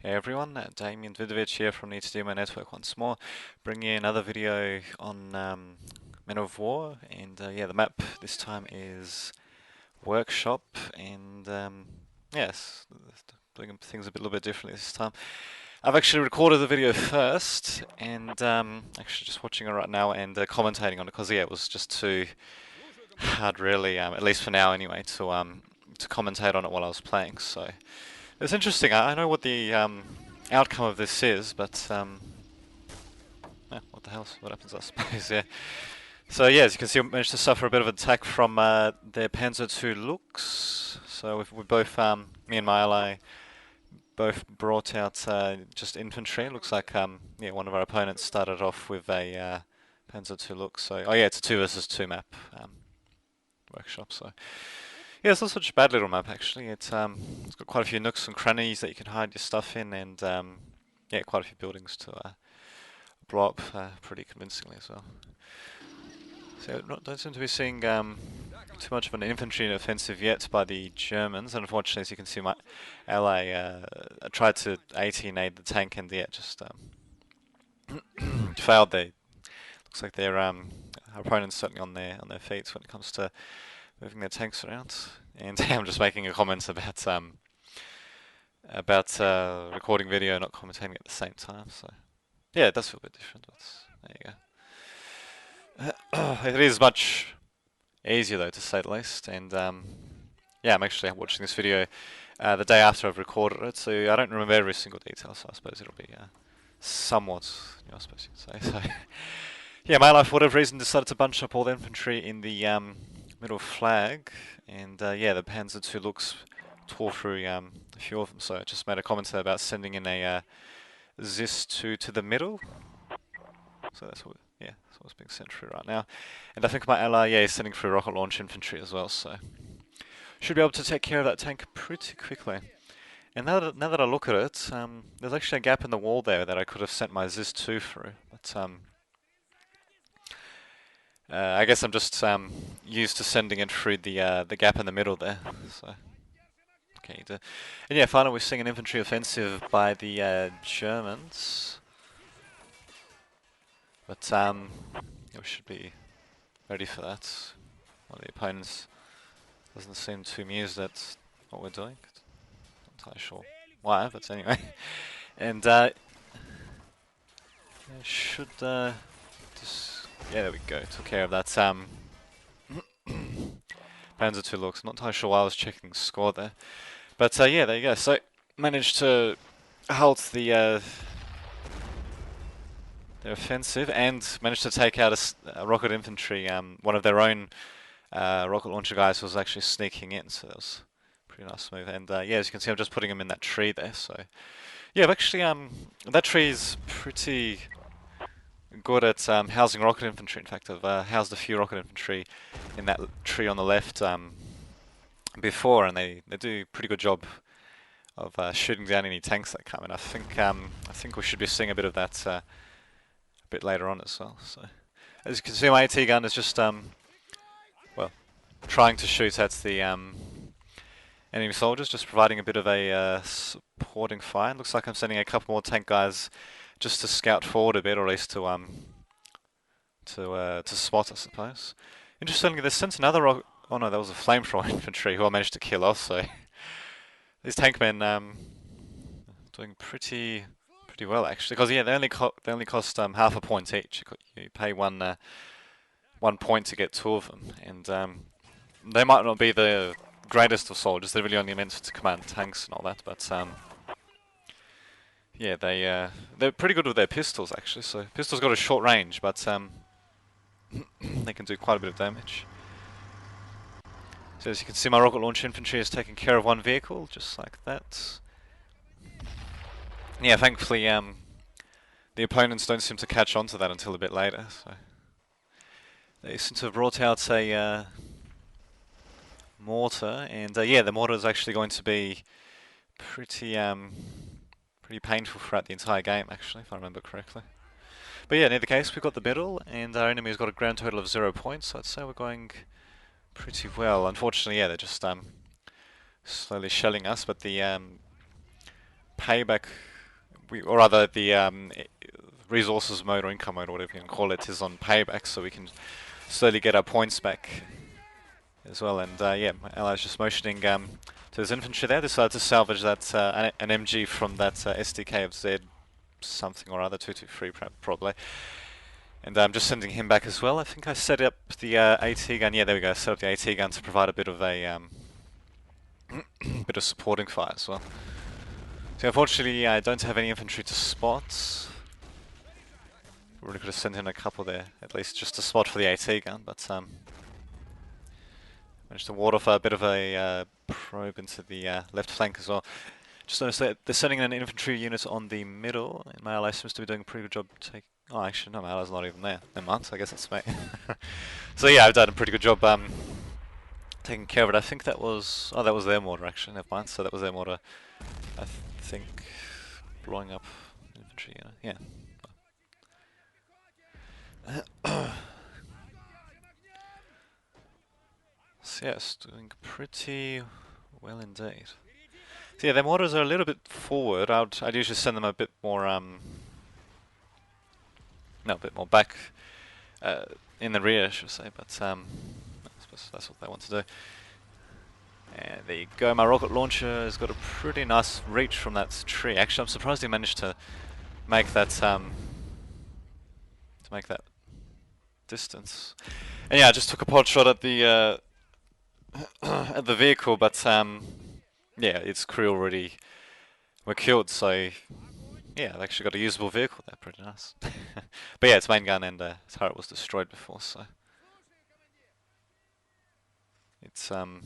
Hey everyone, Damien Vidovic here from NeedToDemo Network once more, bringing you another video on Men of War, and yeah, the map this time is Workshop, and yes, doing things a little bit differently this time. I've actually recorded the video first, and actually just watching it right now and commentating on it, because yeah, it was just too hard really, at least for now anyway, to commentate on it while I was playing, so... It's interesting. I know what the outcome of this is, but what the hell? What happens? I suppose. Yeah. So yeah, as you can see, we managed to suffer a bit of attack from their Panzer II Lux. So we both, me and my ally, both brought out just infantry. It looks like yeah, one of our opponents started off with a Panzer II Lux. So oh yeah, it's a 2 versus 2 map workshop. So. Yeah, it's not such a bad little map actually. It's got quite a few nooks and crannies that you can hide your stuff in, and yeah, quite a few buildings to blow up pretty convincingly as well. So don't seem to be seeing too much of an infantry offensive yet by the Germans, and unfortunately, as you can see, my ally tried to 18-aid the tank, and yeah, just failed. They looks like their our opponent's certainly on their feet when it comes to moving their tanks around. And I'm just making a comment about recording video, not commentating at the same time. So yeah, it does feel a bit different. But there you go. It is much easier though, to say the least. And yeah, I'm actually watching this video the day after I've recorded it, so I don't remember every single detail. So I suppose it'll be somewhat, I suppose you could say. So yeah, my life, for whatever reason, decided to bunch up all the infantry in the middle flag, and yeah, the Panzer II Lux tore through a few of them, so I just made a comment about sending in a ZIS-2 to the middle. So that's what, yeah, that's what's being sent through right now. And I think my ally, yeah, is sending through rocket launch infantry as well, so should be able to take care of that tank pretty quickly. And now that I look at it, there's actually a gap in the wall there that I could have sent my ZIS-2 through, but I guess I'm just used to sending it through the gap in the middle there. So okay, and yeah, finally we're seeing an infantry offensive by the Germans, but yeah, we should be ready for that. Well, the opponents doesn't seem too amused at what we're doing. Not entirely sure why, but anyway, and should just. Yeah, there we go. Took care of that. Panzer II Lux. Not entirely sure why I was checking the score there, but yeah, there you go. So managed to halt the their offensive and managed to take out a rocket infantry. One of their own rocket launcher guys was actually sneaking in, so that was a pretty nice move. And yeah, as you can see, I'm just putting him in that tree there. So yeah, I've actually that tree is pretty good at housing rocket infantry. In fact, I've housed a few rocket infantry in that tree on the left before, and they do a pretty good job of shooting down any tanks that come in. I think we should be seeing a bit of that a bit later on as well. So, as you can see, my AT gun is just well, trying to shoot at the enemy soldiers, just providing a bit of a supporting fire. It looks like I'm sending a couple more tank guys just to scout forward a bit, or at least to spot, I suppose. Interestingly, they sent another rocket. Oh no, that was a flamethrower infantry who I managed to kill off. So these tank men doing pretty well actually, because yeah, they only cost half a point each. You pay one point to get two of them, and they might not be the greatest of soldiers. They're really only meant to command tanks and all that, but yeah, they're pretty good with their pistols actually. So pistols got a short range, but they can do quite a bit of damage. So as you can see, my rocket launch infantry is taking care of one vehicle, just like that. Yeah, thankfully the opponents don't seem to catch on to that until a bit later. So they seem to have brought out a mortar, and yeah, the mortar is actually going to be pretty painful throughout the entire game, actually, if I remember correctly. But yeah, in either case, we've got the middle, and our enemy has got a grand total of 0 points, so I'd say we're going pretty well. Unfortunately, yeah, they're just slowly shelling us, but the payback or rather the resources mode or income mode, or whatever you can call it, is on payback, so we can slowly get our points back as well. And yeah, my ally's just motioning to his infantry there. Decided to salvage that an MG from that SDK of Z something or other, 223 probably. And I'm just sending him back as well. I think I set up the AT gun. Yeah, there we go. Set up the AT gun to provide a bit of a bit of supporting fire as well. So unfortunately, I don't have any infantry to spot. Really could have sent in a couple there, at least just a spot for the AT gun, but managed to ward off a bit of a probe into the left flank as well. Just noticed that they're sending an infantry unit on the middle, and my ally seems to be doing a pretty good job taking... Oh, actually, no, my ally's not even there. Never mind, I guess that's me. So yeah, I've done a pretty good job taking care of it. I think that was... Oh, that was their mortar, actually, never mind. So that was their mortar, I think, blowing up infantry unit. Yeah. So yes, doing pretty well indeed. So yeah, their mortars are a little bit forward. I'd usually send them a bit more no, a bit more back in the rear, I should say. But I suppose that's what they want to do. And there you go. My rocket launcher has got a pretty nice reach from that tree. Actually, I'm surprised he managed to make that distance. And yeah, I just took a pod shot at the at the vehicle, but yeah, its crew already were killed, so yeah, I've actually got a usable vehicle there, pretty nice. But yeah, its main gun and its turret was destroyed before, so it's oh,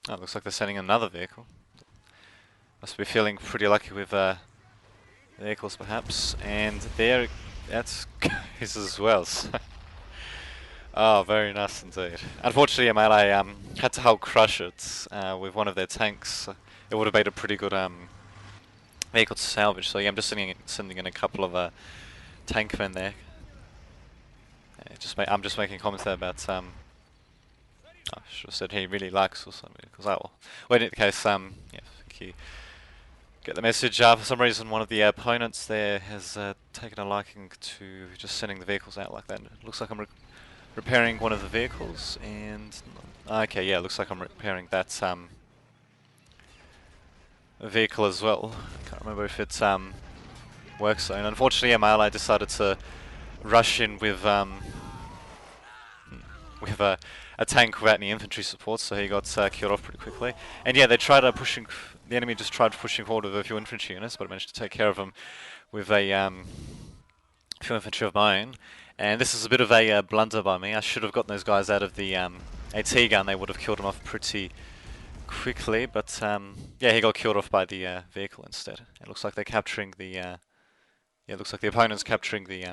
it looks like they're sending another vehicle. Must be feeling pretty lucky with vehicles, perhaps. And there, that's goes as well. So oh, very nice indeed. Unfortunately, MLA had to hull crush it with one of their tanks. It would have made a pretty good vehicle to salvage. So yeah, I'm just sending in a couple of tank men there. I'm just making comments there about I should have said he really likes or something, because I will. Well, in any case, yeah, thank you. Get the message. For some reason, one of the opponents there has taken a liking to just sending the vehicles out like that. It looks like I'm repairing one of the vehicles, and okay, yeah, looks like I'm repairing that vehicle as well. I can't remember if it works. So, and unfortunately, yeah, my ally decided to rush in with a tank without any infantry support, so he got killed off pretty quickly. And yeah, they tried pushing. The enemy just tried pushing forward with a few infantry units, but I managed to take care of them with a few infantry of my own. And this is a bit of a blunder by me. I should have gotten those guys out of the AT gun. They would have killed him off pretty quickly, but yeah, he got killed off by the vehicle instead. It looks like they're capturing the yeah, it looks like the opponent's capturing the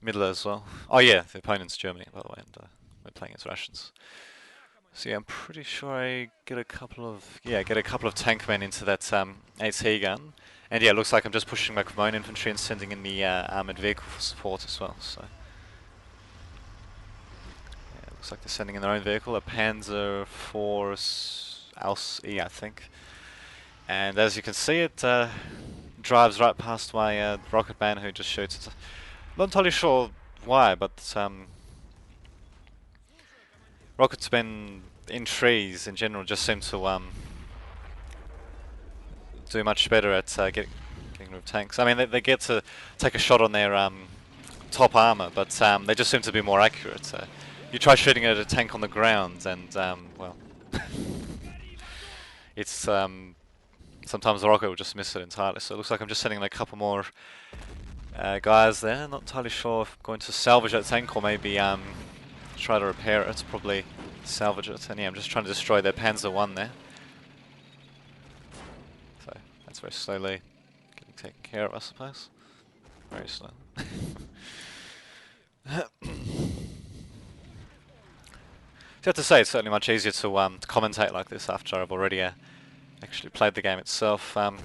middle as well. Oh yeah, the opponent's Germany, by the way, and we're playing as Russians. So yeah, I'm pretty sure I get a couple of tank men into that AT gun, and yeah, it looks like I'm just pushing back with my own infantry and sending in the armored vehicle for support as well. So yeah, it looks like they're sending in their own vehicle, a Panzer IV Aus E, I think. And as you can see, it drives right past my rocket man who just shoots it. Not entirely sure why, but rockets been in trees in general just seem to do much better at getting rid of tanks. I mean, they get to take a shot on their top armor, but they just seem to be more accurate. You try shooting at a tank on the ground, and well, it's sometimes the rocket will just miss it entirely. So it looks like I'm just sending in a couple more guys there. Not entirely sure if I'm going to salvage that tank or maybe try to repair it. Probably salvage it. And yeah, I'm just trying to destroy their Panzer I there. So that's very slowly getting taken care of, I suppose. Very slow. So I have to say, it's certainly much easier to commentate like this after I've already actually played the game itself. It was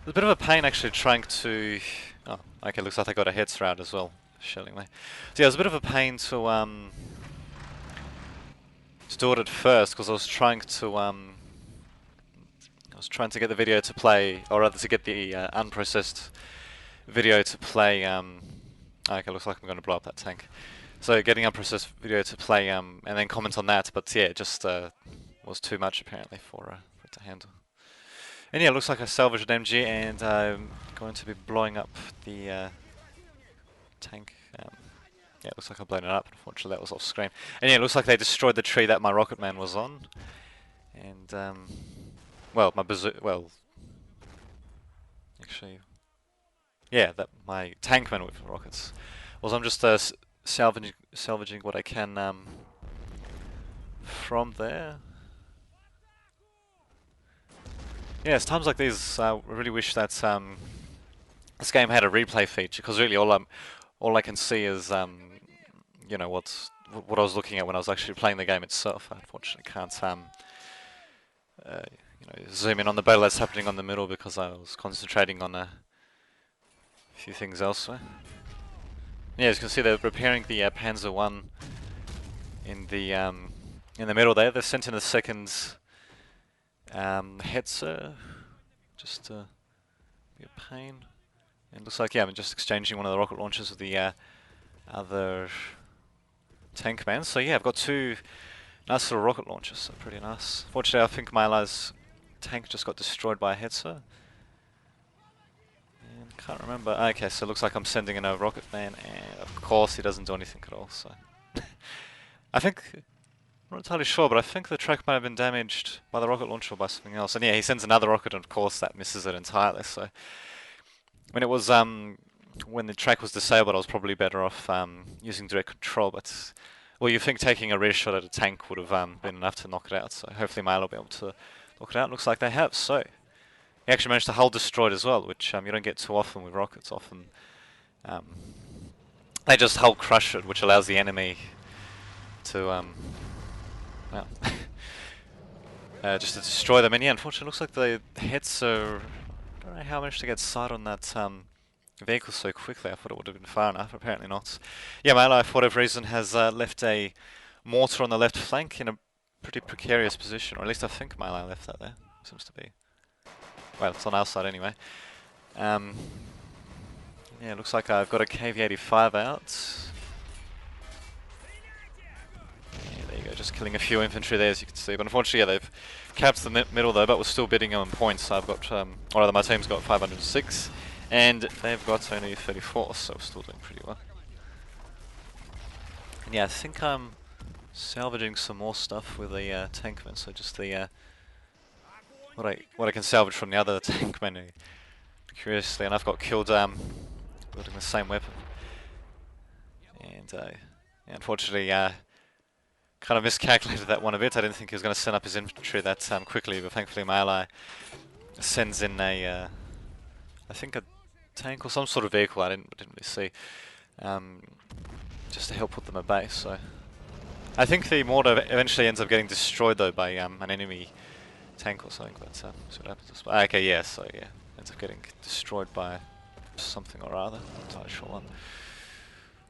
a bit of a pain actually trying to... Oh, okay, looks like they got a head round as well, shelling me. So yeah, it was a bit of a pain to do it at first, because I was trying to... was trying to get the video to play, or rather to get the unprocessed video to play. Okay, looks like I'm going to blow up that tank. So getting unprocessed video to play, and then comment on that. But yeah, it just was too much apparently for it to handle. And yeah, it looks like I salvaged an MG, and I'm going to be blowing up the tank. Yeah, it looks like I've blown it up. Unfortunately, that was off screen. And yeah, it looks like they destroyed the tree that my rocket man was on. And well, my actually, yeah, that my tankman with rockets. Well, I'm just salvaging what I can from there. Yeah, it's times like these I really wish that this game had a replay feature, because really all I can see is you know what I was looking at when I was actually playing the game itself. I unfortunately can't you know, zoom in on the battle that's happening on the middle because I was concentrating on a few things elsewhere. Yeah, as you can see, they're repairing the Panzer I in the middle there. They've sent in the second Hetzer, just to be a pain. And it looks like, yeah, I'm just exchanging one of the rocket launchers with the other tank man. So yeah, I've got two nice little rocket launchers, so pretty nice. Fortunately, I think my allies' tank just got destroyed by a Hetzer. And can't remember. Okay, so it looks like I'm sending in a rocket man, and of course he doesn't do anything at all. So I think, I'm not entirely sure, but I think the track might have been damaged by the rocket launcher or by something else. And yeah, he sends another rocket, and of course that misses it entirely. So when it was when the track was disabled, I was probably better off using direct control. But well, you think taking a rear shot at a tank would have been enough to knock it out. So hopefully Milo will be able to knock it out. Looks like they have. So he actually managed to hull destroy it as well, which you don't get too often with rockets. Often they just hull crush it, which allows the enemy to well, just to destroy them. And yeah, unfortunately, it looks like the hits are. I don't know how I managed to get sight on that vehicle so quickly. I thought it would have been far enough. Apparently not. Yeah, my ally, for whatever reason, has left a mortar on the left flank in a pretty precarious position, or at least I think my ally left that there. Seems to be. Well, it's on our side anyway. Yeah, it looks like I've got a KV-85 out. Yeah, there you go, just killing a few infantry there, as you can see. But unfortunately, yeah, they've capped the middle though, but we're still bidding on points. So I've got, or rather, my team's got 506, and they've got only 34, so we're still doing pretty well. And yeah, I think I'm salvaging some more stuff with the tankman. So just the what I can salvage from the other tankman. Curiously enough, got killed building the same weapon, and yeah, unfortunately, kind of miscalculated that one a bit. I didn't think he was going to send up his infantry that quickly, but thankfully my ally sends in a, I think a tank or some sort of vehicle. I didn't really see, just to help put them at base. So I think the mortar eventually ends up getting destroyed though by an enemy tank or something. But see what happens. Okay, yeah. So yeah, ends up getting destroyed by something or other. Not entirely sure what.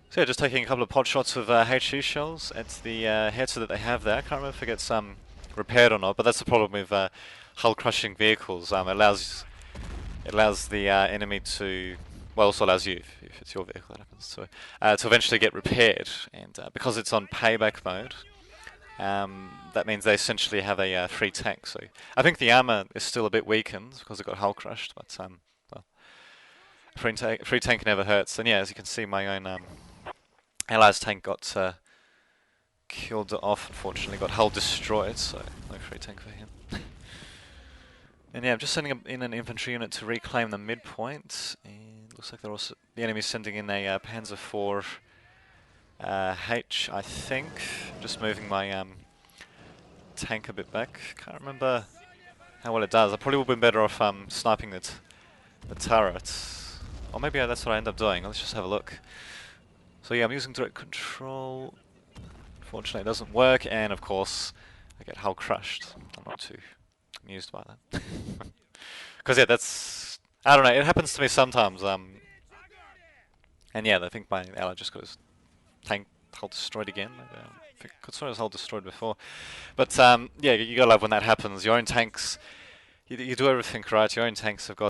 So yeah, just taking a couple of pot shots with HE shells at the head so that they have there. I can't remember if it gets repaired or not, but that's the problem with hull crushing vehicles. It allows the enemy to, well, also allows you, if it's your vehicle that happens to eventually get repaired. And because it's on payback mode, that means they essentially have a free tank. So I think the armor is still a bit weakened because it got hull crushed, but well, free tank never hurts. And yeah, as you can see, my own allies tank got killed off, unfortunately, got hull destroyed, so no free tank for him. And yeah, I'm just sending in an infantry unit to reclaim the midpoint, and looks like they're also, the enemy's sending in a Panzer IV H, I think. Just moving my tank a bit back. Can't remember how well it does. I probably would have been better off sniping the turret. Or maybe that's what I end up doing. Let's just have a look. So yeah, I'm using direct control. Unfortunately, it doesn't work, and of course, I get hull crushed. I'm not too amused by that. Because yeah, that's, I don't know, it happens to me sometimes. And yeah, I think my ally just got his tank hull destroyed again. Maybe, I think I saw his hull destroyed before. But yeah, you gotta love when that happens. Your own tank's you do everything right. Your own tanks have got